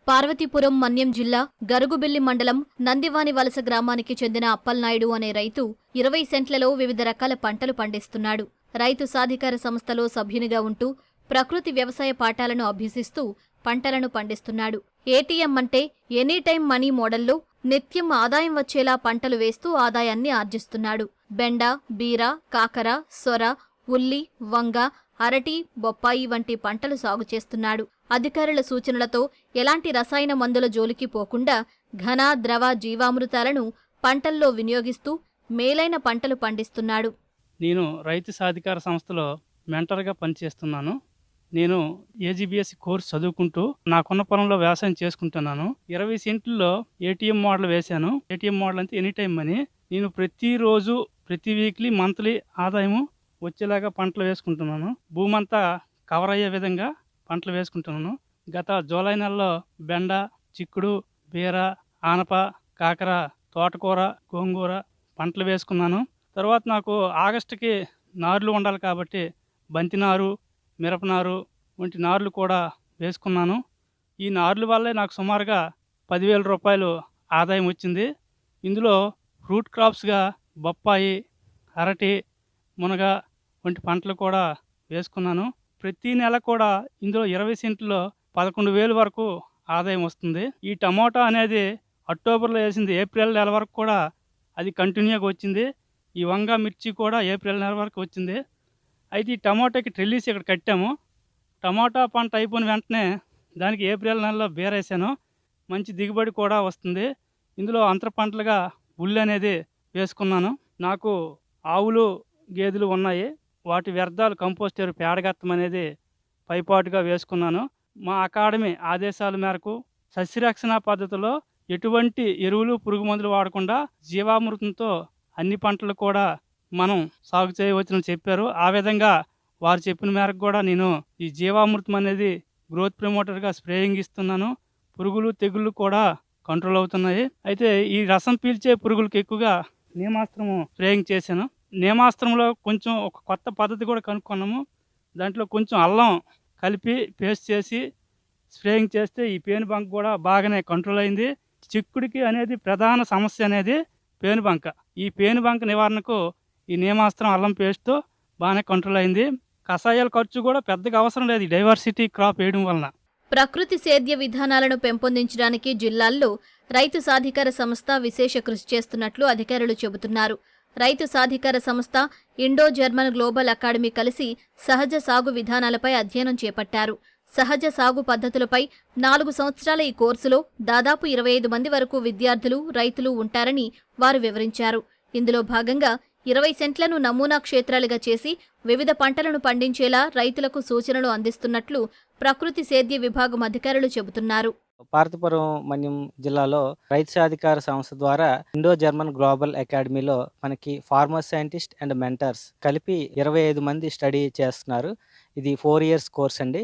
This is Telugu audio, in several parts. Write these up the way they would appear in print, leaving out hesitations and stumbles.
పార్వతీపురం మన్యం జిల్లా గరుగుబిల్లి మండలం నందివాని వలస గ్రామానికి చెందిన అప్పల్నాయుడు అనే రైతు 20 సెంట్లలో వివిధ రకాల పంటలు పండిస్తున్నాడు. రైతు సాధికార సంస్థలో సభ్యునిగా ఉంటూ ప్రకృతి వ్యవసాయ పాఠాలను అభ్యసిస్తూ పంటలను పండిస్తున్నాడు. ఏటీఎం అంటే ఎనీ టైం మనీ మోడల్లో నిత్యం ఆదాయం వచ్చేలా పంటలు వేస్తూ ఆదాయాన్ని ఆర్జిస్తున్నాడు. బెండ, బీర, కాకర, సొర, ఉల్లి, వంగ, అరటి, బొప్పాయి వంటి పంటలు సాగు చేస్తున్నాడు. అధికారుల సూచనలతో ఎలాంటి రసాయన మందుల జోలికి పోకుండా ఘన, ద్రవ జీవామృతాలను పంటల్లో వినియోగిస్తూ మేలైన పంటలు పండిస్తున్నాడు. నేను రైతు సాధికార సంస్థలో మెంటర్గా పనిచేస్తున్నాను. నేను ఏజీబీఎస్సీ కోర్సు చదువుకుంటూ నాకున్న పొలంలో వ్యవసాయం చేసుకుంటున్నాను. 20 సెంట్లలో ఏటీఎం మోడల్ వేశాను. ఏటీఎం మోడల్ అంటే ఎనీ టైం మనీ. నేను ప్రతిరోజు, ప్రతి వీక్లీ, మంత్లీ ఆదాయము వచ్చేలాగా పంటలు వేసుకుంటున్నాను. భూమి అంతా కవర్ అయ్యే విధంగా పంటలు వేసుకుంటున్నాను. గత జూలై నెలలో బెండ, చిక్కుడు, బీర, ఆనప, కాకర, తోటకూర, గోంగూర పంటలు వేసుకున్నాను. తర్వాత నాకు ఆగస్టుకి నారులు ఉండాలి కాబట్టి బంతి నారు, మిరపనారు వంటి నారులు కూడా వేసుకున్నాను. ఈ నారుల వల్లే నాకు సుమారుగా 10,000 రూపాయలు ఆదాయం వచ్చింది. ఇందులో ఫ్రూట్ క్రాప్స్గా బొప్పాయి, అరటి, మునగ వంటి పంటలు కూడా వేసుకున్నాను. ప్రతి నెల కూడా ఇందులో 20 సెంట్లో 11,000 వరకు ఆదాయం వస్తుంది. ఈ టమోటా అనేది అక్టోబర్లో వేసింది ఏప్రిల్ నెల వరకు కూడా అది కంటిన్యూగా వచ్చింది. ఈ వంగ, మిర్చి కూడా ఏప్రిల్ నెల వరకు వచ్చింది. అయితే ఈ టమోటాకి ట్రెల్లీస్ ఇక్కడ కట్టాము. టమోటా పంట అయిపోయిన వెంటనే దానికి ఏప్రిల్ నెలలో బీరేసాను. మంచి దిగుబడి కూడా వస్తుంది. ఇందులో అంతర పంటలుగా ఉల్లి అనేది వేసుకున్నాను. నాకు ఆవులు, గేదెలు ఉన్నాయి. వాటి వ్యర్థాలు కంపోస్ట్ ఎరువు పేడగత్తం అనేది పైపాటుగా వేసుకున్నాను. మా అకాడమీ ఆదేశాల మేరకు సస్యరక్షణ పద్ధతిలో ఎటువంటి ఎరువులు, పురుగు మందులు వాడకుండా జీవామృతంతో అన్ని పంటలు కూడా మనం సాగు చేయవచ్చని చెప్పారు. ఆ విధంగా వారు చెప్పిన మేరకు కూడా నేను ఈ జీవామృతం అనేది గ్రోత్ ప్రమోటర్గా స్ప్రేయింగ్ ఇస్తున్నాను. పురుగులు, తెగుళ్ళు కూడా కంట్రోల్ అవుతున్నాయి. అయితే ఈ రసం పీల్చే పురుగులకు ఎక్కువగా నేమాస్త్రము స్ప్రేయింగ్ చేశాను. నేమాస్త్రంలో కొంచెం ఒక కొత్త పద్ధతి కూడా కనుక్కున్నాము. దాంట్లో కొంచెం అల్లం కలిపి పేస్ట్ చేసి స్ప్రేయింగ్ చేస్తే ఈ పేనుబంక కూడా బాగానే కంట్రోల్ అయింది. చిక్కుడికి అనేది ప్రధాన సమస్య అనేది పేనుబంక. ఈ పేనుబంక నివారణకు ఈ నేమాస్త్రం, అల్లం పేస్ట్తో బాగానే కంట్రోల్ అయింది. కషాయాల ఖర్చు కూడా పెద్దగా అవసరం లేదు ఈ డైవర్సిటీ క్రాప్ వేయడం వలన. ప్రకృతి సేద్య విధానాలను పెంపొందించడానికి జిల్లాల్లో రైతు సాధికార సంస్థ విశేష కృషి చేస్తున్నట్లు అధికారులు చెబుతున్నారు. రైతు సాధికార సంస్థ, ఇండో జర్మన్ గ్లోబల్ అకాడమీ కలిసి సహజ సాగు విధానాలపై అధ్యయనం చేపట్టారు. సహజ సాగు పద్ధతులపై 4 సంవత్సరాల ఈ కోర్సులో దాదాపు 25 మంది వరకు విద్యార్థులు, రైతులు ఉంటారని వారు వివరించారు. ఇందులో భాగంగా 20 సెంట్లను నమూనా క్షేత్రాలుగా చేసి వివిధ పంటలను పండించేలా రైతులకు సూచనలు అందిస్తున్నట్లు ప్రకృతి సేద్య విభాగం అధికారులు చెబుతున్నారు. పార్వతీపురం మన్యం జిల్లాలో రైతు సాధికార సంస్థ ద్వారా ఇండో జర్మన్ గ్లోబల్ అకాడమీలో మనకి ఫార్మర్ సైంటిస్ట్ అండ్ మెంటర్స్ కలిపి 25 మంది స్టడీ చేస్తున్నారు. ఇది 4 ఇయర్స్ కోర్స్ అండి.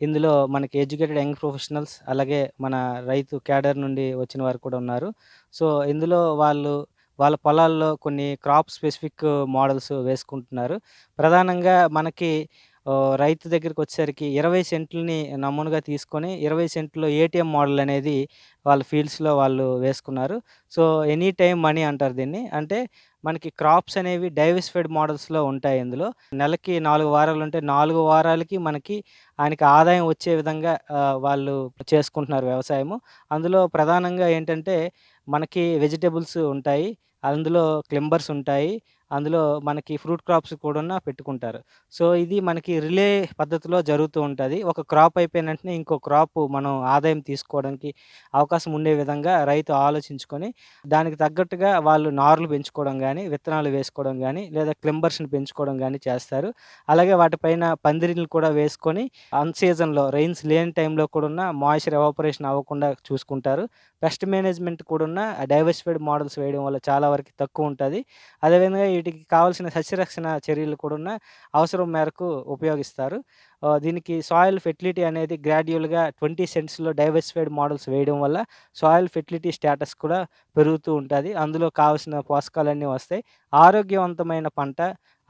ఇందులో మనకి ఎడ్యుకేటెడ్ యంగ్ ప్రొఫెషనల్స్, అలాగే మన రైతు క్యాడర్ నుండి వచ్చిన వారు కూడా ఉన్నారు. సో ఇందులో వాళ్ళ పొలాల్లో కొన్ని క్రాప్ స్పెసిఫిక్ మోడల్స్ వేసుకుంటున్నారు. ప్రధానంగా మనకి రైతు దగ్గరికి వచ్చేసరికి 20 సెంట్లని నమూనాగా తీసుకొని 20 సెంట్లో ఏటీఎం మోడల్ అనేది వాళ్ళ ఫీల్డ్స్లో వాళ్ళు వేసుకున్నారు. సో ఎనీ టైం మనీ అంటారు దీన్ని. అంటే మనకి క్రాప్స్ అనేవి డైవర్సిఫైడ్ మోడల్స్లో ఉంటాయి. ఇందులో నెలకి 4 వారాలు ఉంటే 4 వారాలకి మనకి ఆయనకి ఆదాయం వచ్చే విధంగా వాళ్ళు చేసుకుంటున్నారు వ్యవసాయము. అందులో ప్రధానంగా ఏంటంటే మనకి వెజిటబుల్స్ ఉంటాయి, అందులో క్లింబర్స్ ఉంటాయి, అందులో మనకి ఫ్రూట్ క్రాప్స్ కూడా పెట్టుకుంటారు. సో ఇది మనకి రిలే పద్ధతిలో జరుగుతూ ఉంటుంది. ఒక క్రాప్ అయిపోయిన వెంటనే ఇంకో క్రాప్ మనం ఆదాయం తీసుకోవడానికి అవకాశం ఉండే విధంగా రైతు ఆలోచించుకొని దానికి తగ్గట్టుగా వాళ్ళు నారులు పెంచుకోవడం కానీ, విత్తనాలు వేసుకోవడం కానీ, లేదా క్లింబర్స్ని పెంచుకోవడం కానీ చేస్తారు. అలాగే వాటిపైన పందిరిలు కూడా వేసుకొని అన్సీజన్లో రెయిన్స్ లేని టైంలో కూడా మాయిశ్చర్ ఎవాపరేషన్ అవ్వకుండా చూసుకుంటారు. పెస్ట్ మేనేజ్మెంట్ కూడా డైవర్సిఫైడ్ మోడల్స్ వేయడం వల్ల చాలా చాలా వరకు తక్కువ ఉంటుంది. అదేవిధంగా వీటికి కావాల్సిన సస్యరక్షణ చర్యలు కూడా అవసరం మేరకు ఉపయోగిస్తారు. దీనికి సాయిల్ ఫెర్టిలిటీ అనేది గ్రాడ్యువల్‌గా 20 సెంట్స్‌లో డైవర్సిఫైడ్ మోడల్స్ వేయడం వల్ల సాయిల్ ఫెర్టిలిటీ స్టేటస్ కూడా పెరుగుతూ ఉంటది. అందులో కావాల్సిన పోషకాలన్నీ వస్తాయి. ఆరోగ్యవంతమైన పంట,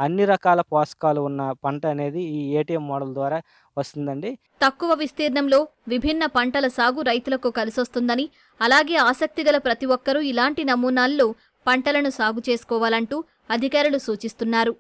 అన్ని రకాల పోషకాలు ఉన్న పంట అనేది ఈ ఏటీఎం మోడల్ ద్వారా వస్తుందండి. తక్కువ విస్తీర్ణంలో విభిన్న పంటల సాగు రైతులకు కలిసొస్తుందని, అలాగే ఆసక్తిగల ప్రతి ఒక్కరూ ఇలాంటి నమూనాల్లో పంటలను సాగు చేసుకోవాలంటూ అధికారులు సూచిస్తున్నారు.